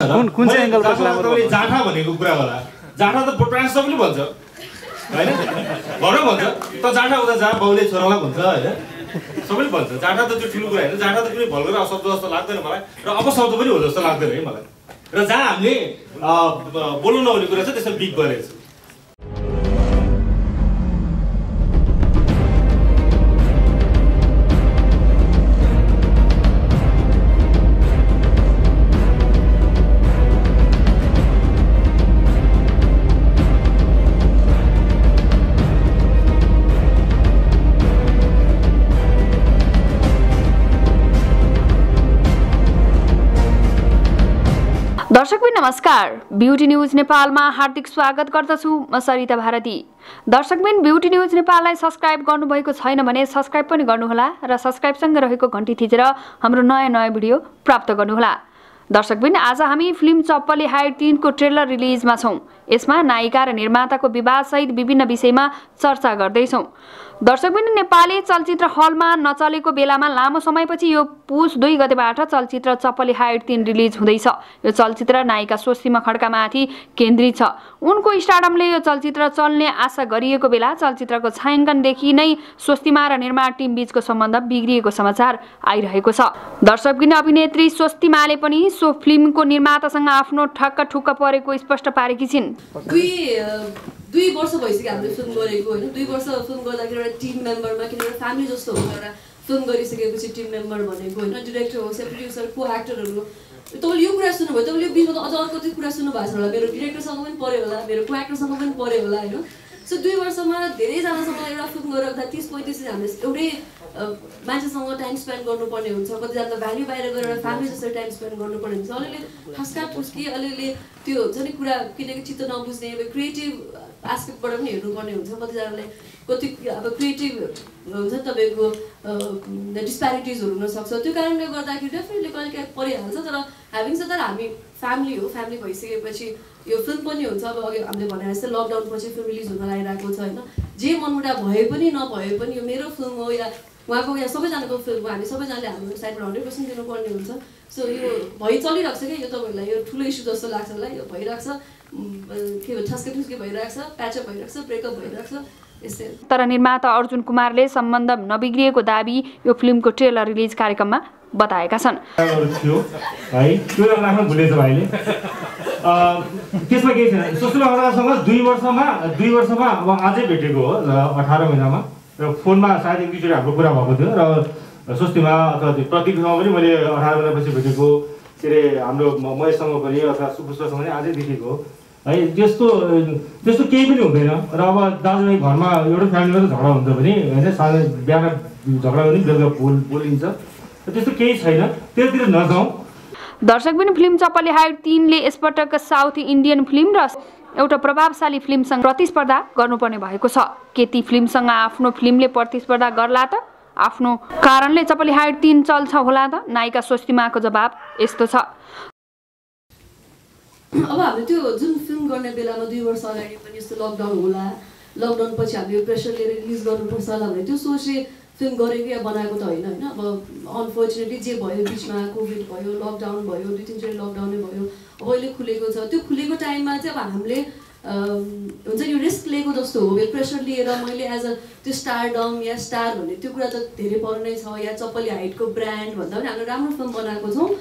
कुन चाहिँ एंगलबाट तपाईले जाठा भनेको कुरा होला जाठा त प्रायः सबैले भन्छ हैन भन्न भन्छ त जाठा उता जा बाउले छोरालाई भन्छ हैन सबैले भन्छ जाठा त त्यो ठुलो कुरा हैन जाठा त कुनै भल्गर शब्द जस्तो लाग्दैन मलाई र अपशब्द पनि हो जस्तो लाग्दैन है मलाई र जहाँ हामीले बोल्नु नहुने कुरा छ त्यसमा बिग गरेछ दर्शकबिन नमस्कार ब्युटी न्यूज नेपालमा हार्दिक स्वागत गर्दछु म सरिता भारती। दर्शकबिन ब्युटी न्यूज नेपाललाई सब्स्क्राइब गर्नुभएको छैन भने सब्स्क्राइब पनि गर्नुहोला र सब्स्क्राइबसँग रहेको घण्टी थिचेर हाम्रो नयाँ भिडियो प्राप्त गर्नुहोला। दर्शकबिन आज हामी फिल्म चप्पली हाइट 3 को ट्रेलर रिलिजमा छौं। यसमा नायिका र निर्माताको विवाद सहित विभिन्न विषयमा चर्चा गर्दैछौं। दर्शकबिन नेपाली चलचित्र हलमा नचलेको बेलामा लामो समयपछि यो पुस 2 गतेबाट चलचित्र चप्पली हाइट 3 रिलिज हुँदैछ। यो चलचित्र नायिका स्वस्तिमा खड्कामाथि केन्द्रित छ। उनको स्टारडमले यो चलचित्र चल्ने आशा गरिएको बेला चलचित्रको छायाङ्कनदेखि नै स्वस्तिमा र निर्माण टिम बीचको सम्बन्ध बिग्रिएको समाचार आइरहेको छ। दर्शकबिन अभिनेत्री स्वस्तिमाले पनि सो फिल्मको निर्मातासँग आफ्नो ठक्क परेको स्पष्ट पारेकी छिन्। 2 वर्ष भइसक्यो हामीले फिल्म गरेको हैन 2 वर्ष फिल्म गर्दाखेरि एउटा टिम मेम्बरमा किनभने फ्यामिली जस्तो हुन्छ एउटा फिल्म गरिसकेपछि टिम मेम्बर भनेको हैन डाइरेक्टर होस् या प्रोड्युसर को एक्टरहरु तपाईले यो कुरा सुन्नुभयो तपाईले यो बिचमा अझ अर्को कुरा सुन्नु भएको छ होला मेरो डाइरेक्टरसँग पनि पर्यो होला मेरो को एक्टरसँग पनि पर्यो होला हैन सो 2 वर्षमा धेरै जनासँग एउटा फिल्म गरेर 30-35 हामीले एउटै मान्छेसँग टाइम स्पेन्ड गर्नुपर्ने हुन्छ कतिजना भ्याल्यु बाहिर गरेर फ्यामिली जस्तो टाइम स्पेन्ड गर्नुपर्ने हुन्छ अलिअलि ठस्का ठुस्की अलिअलि त्यो हुन्छ नि कुरा किनकि चित्त नबुझ्ने क्रिएटिभ एस्पेक्टबाट पनि हेर्नुपर्ने हुन्छ कतिजनाले कति अब क्रिएटिभ हुन्छ तपाईँको डिस्प्यारिटिजहरू हुनसक्छ त्यो कारणले गर्दाखेरि डेफिनेटली कहिले परिहाल्छ तर ह्याभिङ सर हामी फ्यामिली हो फ्यामिली भइसकेपछि यो फिल्म पनि हुन्छ अब अघि हामीले भने जस्तै लकडाउन पछि फिल्म रिलिज हुन लागिरहेको छ होइन जे मनमुटा भए पनि नभए पनि यो मेरो फिल्म हो या उहाँको या सबैजनाको फिल्म हो हामी सबैजनाले हाम्रो साइडमा 100% दिनुपर्ने हुन्छ सो यो चलिरहेको छ कि यो तपाईँहरूलाई यो ठुलो इस्यु जस्तो लाग्छ होला यो भइरहेको छ के भन्छ ठस्के ठुस्के भइरहेको छ प्याचअप भइरहेको छ ब्रेकअप भइरहेको छ यसै तर निर्माता अर्जुन कुमारले सम्बन्ध नबिग्रिएको दाबी यो फिल्मको ट्रेलर रिलिज कार्यक्रममा बताएका छन्। थियो है ट्रेलर राख्न भुलेछ भाइले त्यसमा केही छैन सुशीला खड्कासँग 2 वर्षमा अब अझै भेटेको हो 18 महिनामा र फोनमा सायद एक दुईचोटि हाम्रो कुरा भएको थियो र स्वस्तिमा अथवा प्रतीकसँग पनि मैले 18 महिनापछि भेटेको के अरे हाम्रो महेशसँग पनि अथवा सुपुष्पसँग पनि अझै देखेको हो है त्यस्तो केही पनि हुँदैन र अब दाजुभाइ घरमा एउटा फ्यामिलीमा त झगडा हुन्छ भने होइन सानो बिहान झगडा गर्ने बेलुका बोलिन्छ त्यस्तो केही छैन त्यतिर नजाउँ। दर्शकबिन फिल्म चप्पली हाइट 3 ले यसपटक साउथ इन्डियन फिल्म र एउटा प्रभावशाली फिल्मसँग प्रतिस्पर्धा गर्नुपर्ने भएको छ। के ती फिल्मसँग आफ्नो फिल्मले प्रतिस्पर्धा गर्ला त आफ्नो कारणले चप्पली हाइट 3 चल्छ होला त नायिका स्वस्तिमाको जवाब यस्तो छ। अब हामीले त्यो जुन फिल्म गर्ने बेलामा 2 वर्ष अगाडि पनि यस्तो लकडाउन होला लकडाउन पछि हामीले प्रेसर लिएर रिलिज गर्नुपर्छ होला भने त्यो सोचले फिल्म गरेको या बनाएको त होइन होइन अब अनफर्चुनेटली जे भयो बिचमा कोभिड भयो लकडाउन भयो 2-3 लकडाउनै भयो अब अहिले खुलेको छ त्यो खुलेको टाइममा चाहिँ अब हामीले हुन्छ यो रिस्क लिएको जस्तो हो यो प्रेसर लिएर मैले एज अ त्यो स्टारडम या स्टार भन्ने त्यो कुरा त धेरै पर नै छ या चप्पली हाइटको ब्रान्ड भन्दा पनि हामीले राम्रो फिल्म बनाएको छौँ।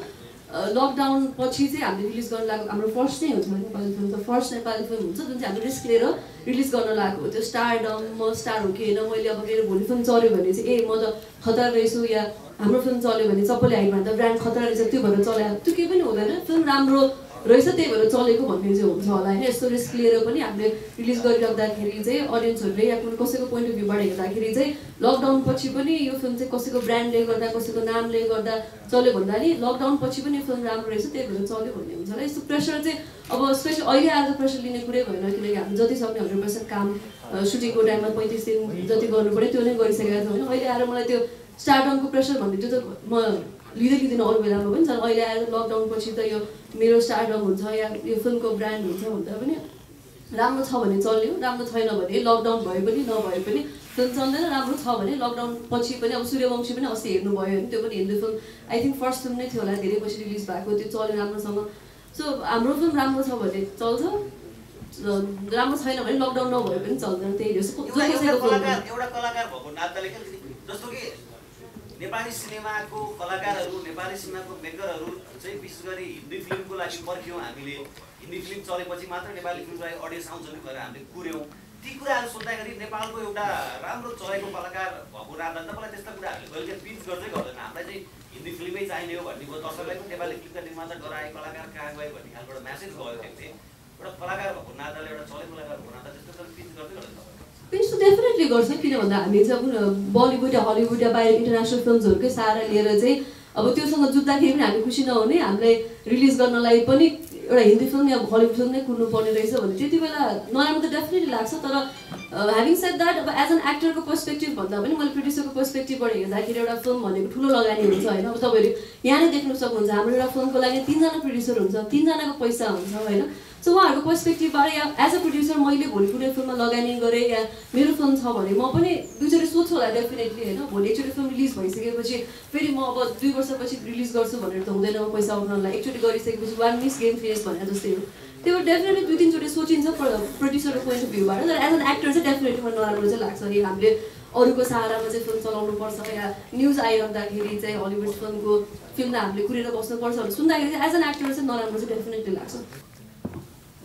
लकडाउन पछि चाहिँ हामीले रिलिज गर्न लागेको हाम्रो फर्स्ट नै हुन्छ नेपाली फिल्म त फर्स्ट नेपाली फिल्म हुन्छ जुन चाहिँ हामीले रिस्क लिएर रिलिज गर्न लागेको त्यो स्टारडम म स्टार हो कि होइन मैले अब मेरो भोलि फिल्म चल्यो भने चाहिँ म त खतरा रहेछु या हाम्रो फिल्म चल्यो भने सबैले हाइट भन्दा ब्रान्ड खतरा रहेछ त्यो भएर चलायो त्यो केही पनि हुँदैन फिल्म राम्रो रहेछ त्यही भएर चलेको भन्ने चाहिँ हुन्छ होला होइन यस्तो रिस्क लिएर पनि हामीले रिलिज गरिराख्दाखेरि चाहिँ अडियन्सहरूले या कुनै कसैको पोइन्ट अफ भ्यूबाट हेर्दाखेरि चाहिँ लकडाउन पछि पनि यो फिल्म चाहिँ कसैको ब्रान्डले गर्दा कसैको नामले गर्दा चल्यो भन्दा नि लकडाउन पछि पनि यो फिल्म राम्रो रहेछ त्यही भएर चल्यो भन्ने हुन्छ होला यस्तो प्रेसर चाहिँ अब स्पेसली अहिले आएर प्रेसर लिने कुरै भएन किनकि हामी जति सक्ने 100% काम सुटिङको टाइममा 35 दिन जति गर्नु पर्यो त्यो नै गरिसकेका छौँ होइन अहिले आएर मलाई त्यो स्टारडमको प्रेसर भन्ने त्यो त म लिँदैन अरू बेलामा पनि तर अहिले आएर लकडाउन पछि त यो मेरो स्टारडम हुन्छ या यो फिल्मको ब्रान्ड हुन्छ भन्दा पनि राम्रो छ भने चल्यो राम्रो छैन भने लकडाउन भए पनि नभए पनि फिल्म चल्दैन राम्रो छ भने लकडाउन पछि पनि अब सूर्यवंशी पनि अस्ति हेर्नुभयो भने त्यो पनि Hindi film I think first film नै थियो होला धेरै पछि रिलिज भएको त्यो चल्यो राम्रोसँग सो हाम्रो फिल्म राम्रो छ भने चल्छ, राम्रो छैन भने लकडाउन नभए पनि चल्दैन। त्यही हो एउटा कलाकार भएको नाताले जस्तो कि नेपाली सिनेमाको कलाकारहरू, नेपाली सिनेमाको मेकरहरू चाहिँ विशेष गरी हिन्दी फिल्मको लागि पर्ख्यौँ हामीले। हिन्दी फिल्म चलेपछि मात्र नेपाली फिल्मको लागि अडियन्स आउँछ भनेर हामीले कुर्यौँ। ती कुराहरू सोच्दाखेरि नेपालको एउटा राम्रो चलेको कलाकार भएको नाताले तपाईँलाई त्यस्ता कुराहरूले कहिले पिच गर्दै गर्दैन। हामीलाई चाहिँ हिन्दी फिल्मै चाहिने हो भन्ने भयो, दर्शकलाई पनि नेपाली फिल्मका निर्माता गराए, कलाकार कहाँ गयो भन्ने खालको एउटा म्यासेज गयो। एउटा कलाकार भएको नाताले, एउटा चलेको कलाकार भएको नाताले त्यस्तो पिच गर्दै गर्दैन तपाईँ? पिच त डेफिनेटली गर्छ, किन भन्दा हामी चाहिँ अब बलिउड या हलिउड या बाहिर इन्टरनेसनल फिल्महरूकै सहारा लिएर चाहिँ अब त्योसँग जुत्दाखेरि पनि हामी खुसी नहुने, हामीलाई रिलिज गर्नलाई पनि एउटा हिन्दी फिल्म या हलिउड फिल्म नै कुर्नु पर्ने रहेछ भने त्यति बेला नराम्रो त डेफिनेटली लाग्छ। तर ह्याभिङ सेड द्याट अब एज एन एक्टरको पर्सपेक्टिभ भन्दा पनि मैले प्रोड्युसरको पर्सपेक्टिभबाट हेर्दाखेरि एउटा फिल्म भनेको ठुलो लगानी हुन्छ होइन। अब तपाईँहरू यहाँ नै देख्नु सक्नुहुन्छ हाम्रो एउटा फिल्मको लागि 3 जना प्रोड्युसर हुन्छ, 3 जनाको पैसा हुन्छ होइन। सो उहाँहरूको पर्सपेक्टिभबाट या एज अ प्रोड्युसर मैले भोलि कुनै फिल्ममा लगानी गरेँ या मेरो फिल्म छ भने म पनि दुईचोटि सोध्छु होला डेफिनेटली होइन। भोलि एकचोटि फिल्म रिलिज भइसकेपछि फेरि म अब 2 वर्षपछि रिलिज गर्छु भनेर त हुँदैन म पैसा उठाउनलाई। एकचोटि गरिसकेपछि 1 मिस गेम फिनिस भनेर जस्तै हो। त्यो डेफिनेटली 2-3 चोटि सोचिन्छ प्रोड्युसरको पोइन्ट अफ भ्यूबाट। तर एज एन एक्टर चाहिँ डेफिनेटली मलाई नराम्रो चाहिँ लाग्छ कि हामीले अरूको सहारामा चाहिँ फिल्म चलाउनुपर्छ या न्युज आइरहँदाखेरि चाहिँ हलिउड फिल्मको फिल्म हामीले कुरेर बस्नुपर्छ भनेर सुन्दाखेरि चाहिँ एज एन एक्टर चाहिँ नराम्रो चाहिँ डेफिनेटली लाग्छ।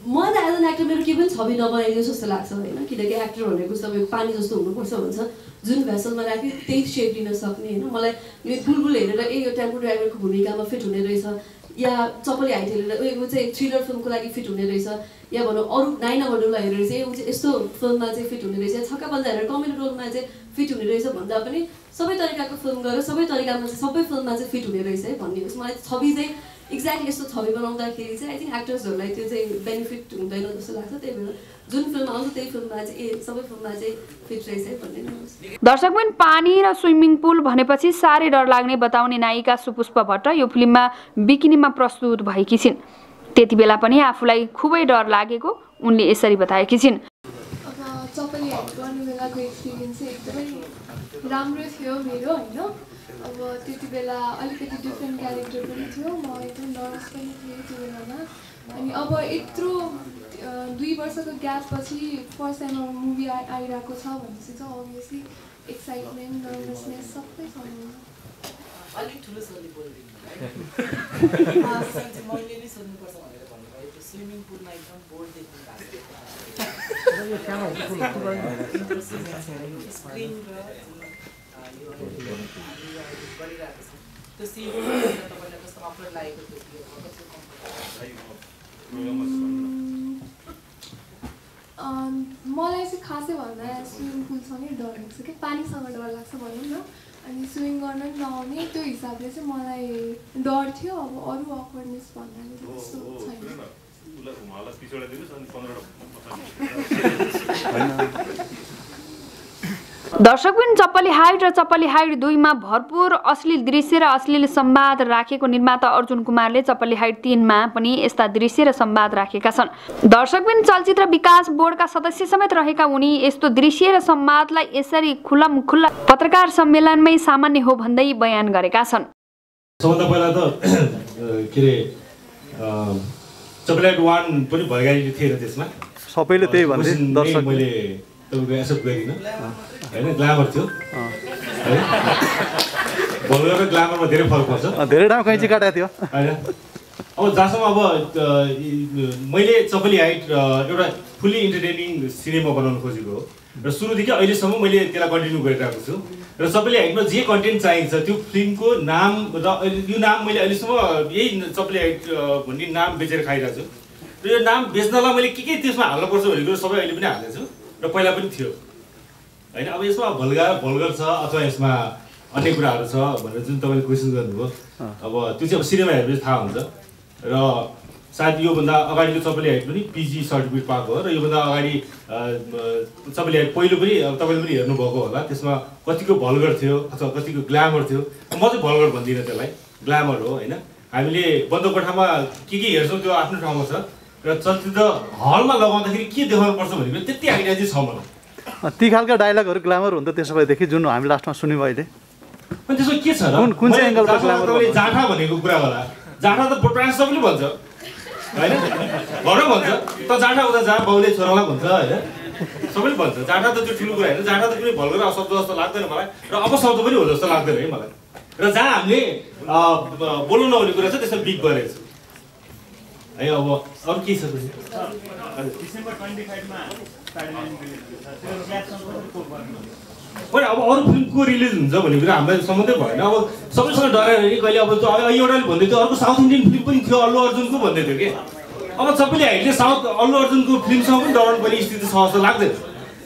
मलाई त एज एन एक्टर मेरो केही पनि छवि नबनाइदियोस् जस्तो लाग्छ होइन। किनकि एक्टर भनेको तपाईँको पानी जस्तो हुनुपर्छ भन्छ, जुन भेसलमा राख्यो त्यही सेप लिन सक्ने होइन। मलाई यो बुलबुल हेरेर यो टेम्पो ड्राइभरको भूमिकामा फिट हुने रहेछ, या चप्पली हाइट हेरेर ऊ चाहिँ थ्रिलर फिल्मको लागि फिट हुने रहेछ, या भनौँ अरू नाइना भन्नुलाई हेरेर चाहिँ ऊ चाहिँ यस्तो फिल्ममा चाहिँ फिट हुने रहेछ, छक्का बल्दा हेरेर कमेडी रोलमा चाहिँ फिट हुने रहेछ भन्दा पनि सबै तरिकाको फिल्म गरेर सबै तरिकामा चाहिँ सबै फिल्ममा चाहिँ फिट हुने रहेछ है भन्ने होस्। मलाई छवि चाहिँ एक्ज्याक्टली यस्तो छवि बनाउँदाखेरि चाहिँ आई थिङ्क एक्टर्सहरूलाई त्यो चाहिँ बेनिफिट हुँदैन जस्तो लाग्छ। त्यही भएर जुन फिल्म आउँछ त्यही फिल्ममा चाहिँ सबै फिल्ममा चाहिँ फिट रहेछ है भन्ने नै। दर्शकबिन पानी र स्विमिङ पुल भनेपछि साह्रै डर लाग्ने बताउने नायिका सुपुष्प भट्ट यो फिल्ममा बिकिनीमा प्रस्तुत भएकी छिन्। त्यति बेला पनि आफूलाई खुबै डर लागेको उनले यसरी बताएकी छिन्। अब चप्पली हाइट गर्ने बेलाको एक्सपिरियन्स चाहिँ एकदमै राम्रो थियो मेरो होइन। अब त्यति बेला अलिकति डिफ्रेन्ट क्यारेक्टर पनि थियो, म एकदम नर्भस पनि थिएँ त्यो बेलामा। अनि अब यत्रो 2 वर्षको ग्यापपछि फर्स्ट टाइम मुभी आइरहेको छ भनेपछि चाहिँ अभियसली एक्साइटमेन्ट, नर्भसनेस सबै छ। अलिक ठुलो सोध्नु पर्यो मैले नै सोध्नुपर्छ भनेर भन्नुभयो। त्यो स्विमिङ पुलमा एकदम बोर्ड देखिरहेको स्क्रिन र गरिरहेको छ त्यो सिन तपाईँलाई कस्तो अप्लोड लागेको थियो? मलाई चाहिँ खासै भन्दा स्विमिङ पुलसँगै डर लाग्छ कि पानीसँग डर लाग्छ भनौँ न। अनि स्विमिङ गर्न पनि नआउने त्यो हिसाबले चाहिँ मलाई डर थियो। अब अरू अक्वर्डनेस भन्नाले त्यस्तो छैन। दर्शकबिन चप्पली हाइट र चप्पली हाइट 2 मा भरपूर अश्लील दृश्य र अश्लील संवाद राखेको निर्माता अर्जुन कुमारले चप्पली हाइट 3 मा पनि यस्ता दृश्य र संवाद राखेका छन्। दर्शकबिन चलचित्र विकास बोर्डका सदस्य समेत रहेका उनी यस्तो दृश्य र संवादलाई यसरी खुल्ला पत्रकार सम्मेलनमै सामान्य हो भन्दै बयान गरेका छन्। सबभन्दा पहिला त के रे चप्पली हाइट 1 पनि भएगाली थिएन त्यसमा, सबैले त्यही भन्थे। दर्शक मैले तपाईँको एक्सेप्ट गरिनँ होइन, ग्ल्यामर थियो है। भलगर र ग्ल्यामरमा धेरै फरक पर्छ, धेरै ठाउँ कैँची काटेको थियो होइन। अब जहाँसम्म अब मैले चप्पली हाइट एउटा फुल्ली इन्टरटेनिङ सिनेमा बनाउन खोजेको हो र सुरुदेखि अहिलेसम्म मैले त्यसलाई कन्टिन्यू गरिरहेको छु। र चप्पली हाइटमा जे कन्टेन्ट चाहिन्छ त्यो फिल्मको नाम र यो नाम मैले अहिलेसम्म यही चप्पली हाइट भन्ने नाम बेचेर खाइरहेको छु। र यो नाम बेच्नलाई मैले के त्यसमा हाल्नुपर्छ भनेको सबै अहिले पनि हालेको छु र पहिला पनि थियो होइन। अब यसमा भल्गर छ अथवा यसमा अन्य कुराहरू छ भनेर जुन तपाईँले क्वेसन गर्नुभयो, अब त्यो चाहिँ अब सिनेमा हेरेपछि थाहा हुन्छ। र सायद योभन्दा अगाडिको चप्पली हाइट पनि पिजी सर्टिफिकेट पाएको हो र योभन्दा अगाडि चप्पली हाइट पहिलो पनि तपाईँले पनि हेर्नुभएको होला, त्यसमा कतिको भल्गर थियो अथवा कतिको ग्ल्यामर थियो। म चाहिँ भल्गर भन्दिनँ, त्यसलाई ग्ल्यामर हो होइन। हामीले बन्द कोठामा के हेर्छौँ त्यो आफ्नो ठाउँमा छ र चलचित्र हलमा लगाउँदाखेरि के देखाउनुपर्छ भनेको त्यति आइडिया चाहिँ छ मलाई। ती खालका डायलगहरू ग्ल्यामर हुन्छ त्यसो भएदेखि जुन हामी लास्टमा सुन्यौँ अहिले। अनि त्यसमा के छ र कुन चाहिँ एङ्गलको ग्ल्यामर? जाँठा भनेको कुरा होला, जाँठा त प्रायः सबैले भन्छ होइन घर भन्छ त जाँडा उता जा बाउले छोरालाई भन्छ होइन सबैले भन्छ जाँडा त त्यो ठुलो कुरा होइन जाँडा त कुनै भल्गर शब्द जस्तो लाग्दैन मलाई र अपशब्द पनि हो जस्तो लाग्दैन है मलाई र जहाँ हामीले बोल्नु नहुने कुरा छ त्यसमा बिग गरेको छ है अब अरू के छ डिसेम्बर 25 मा होइन अब अरू फिल्मको रिलिज हुन्छ भन्ने कुरा हामीलाई सम्बन्धै भएन अब सबैसँग डराएर कहिले अब एउटाले भन्दै थियो अर्को साउथ इन्डियन फिल्म पनि थियो अल्लु अर्जुनको भन्दै थियो कि अब सबैले हाइटले साउथ अल्लु अर्जुनको फिल्मसँग पनि डराउनु पर्ने स्थिति छ जस्तो लाग्दैन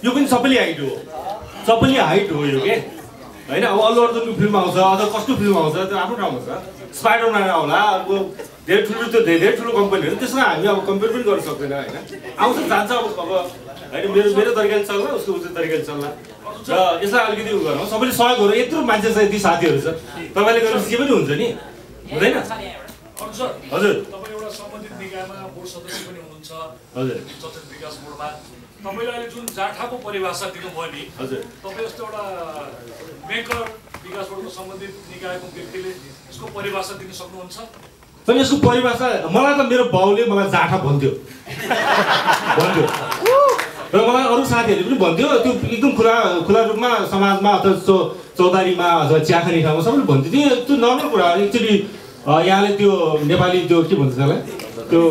यो पनि सबैले हाइट हो यो के होइन अब अल्लु अर्जुनको फिल्म आउँछ अथवा कस्तो फिल्म आउँछ त्यो आफ्नो ठाउँमा छ स्पाइडरम्यान आउला अर्को धेरै ठुलो कम्पनीहरू त्यसमा हामी अब कम्पेयर पनि गर्न सक्दैन होइन आउँछ जान्छ अब होइन मेरो तरिकाले चल्ला उसको उचित तरिकाले चल्ला र यसलाई अलिकति उ गरौँ सबैले सहयोग गरौँ यत्रो मान्छे छ यति साथीहरू छ तपाईँले गरेपछि के पनि हुन्छ नि हुँदैन हजुर तपाईँ एउटा सम्बन्धित निकायमा बोर्ड सदस्य पनि हुनुहुन्छ हजुर चलचित्र विकास बोर्डमा तपाईँले अहिले जुन जाठाको परिभाषा दिनुभयो नि हजुर तपाईँ यस्तो एउटा मेकर विकास बोर्डको सम्बन्धित निकायको व्यक्तिले यसको परिभाषा दिन सक्नुहुन्छ तर यसको परिभाषा मलाई त मेरो बाउले मलाई जाठा भन्थ्यो र मलाई अरू साथीहरूले पनि भन्थ्यो त्यो एकदम खुला रूपमा समाजमा अथवा चौतारीमा अथवा चियाखाने ठाउँमा सबैले भन्थ्यो त्यो नर्मल कुरा हो एक्चुअली यहाँले त्यो नेपाली त्यो के भन्छ त्यसलाई त्यो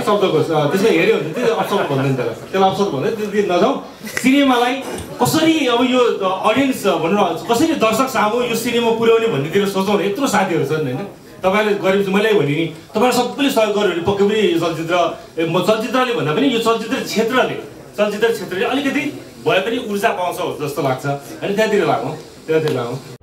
शब्दको त्यसमा हेऱ्यो भने त्यो अपशब्द भन्दैन त्यसलाई अपशब्द भन्दैन त्यो नजाउँ सिनेमालाई कसरी अब यो अडियन्स भनौँ कसरी दर्शक सामु यो सिनेमा पुर्याउने भन्नेतिर सोचौँ यत्रो साथीहरू छन् होइन तपाईँले गरेपछि मैले भने नि तपाईँले सबैले सहयोग गर्यो भने पक्कै पनि चलचित्रले भन्दा पनि यो चलचित्र क्षेत्रले अलिकति भए पनि ऊर्जा पाउँछ जस्तो लाग्छ होइन त्यहाँतिर लागौँ